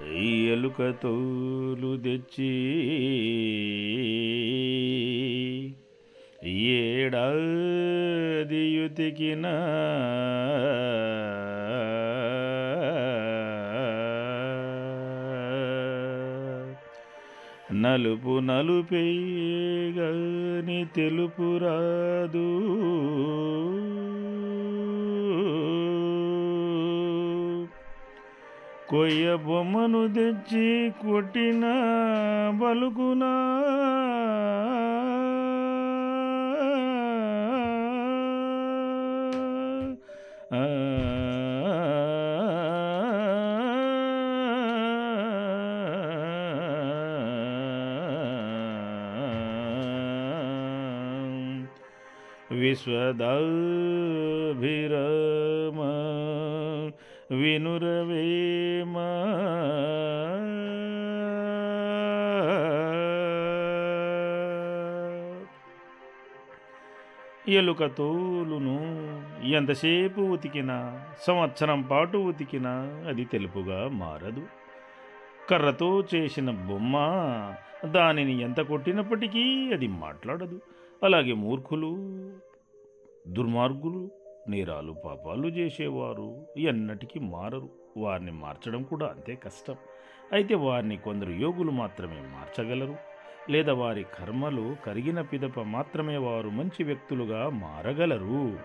ఎలుక తోలు తెచ్చి ఏడాది యుతికిన నలుపు నలుపేగాని తెలుపు రాదు కొయ్య బొమ్మను తెచ్చి కొట్టిన బలుకునా విశ్వదాభిరామ వినురవేమ ఎలుక తోలును ఎంతసేపు ఉతికినా సంవత్సరం పాటు ఉతికినా అది తెలుపుగా మారదు. కర్రతో చేసిన బొమ్మ దానిని ఎంత కొట్టినప్పటికీ అది మాట్లాడదు. అలాగే మూర్ఖులు, దుర్మార్గులు, నేరాలు పాపాలు చేసేవారు ఎన్నటికీ మారరు. వారిని మార్చడం కూడా అంతే కష్టం. అయితే వారిని కొందరు యోగులు మాత్రమే మార్చగలరు, లేదా వారి కర్మలు కరిగిన పిదప మాత్రమే వారు మంచి వ్యక్తులుగా మారగలరు.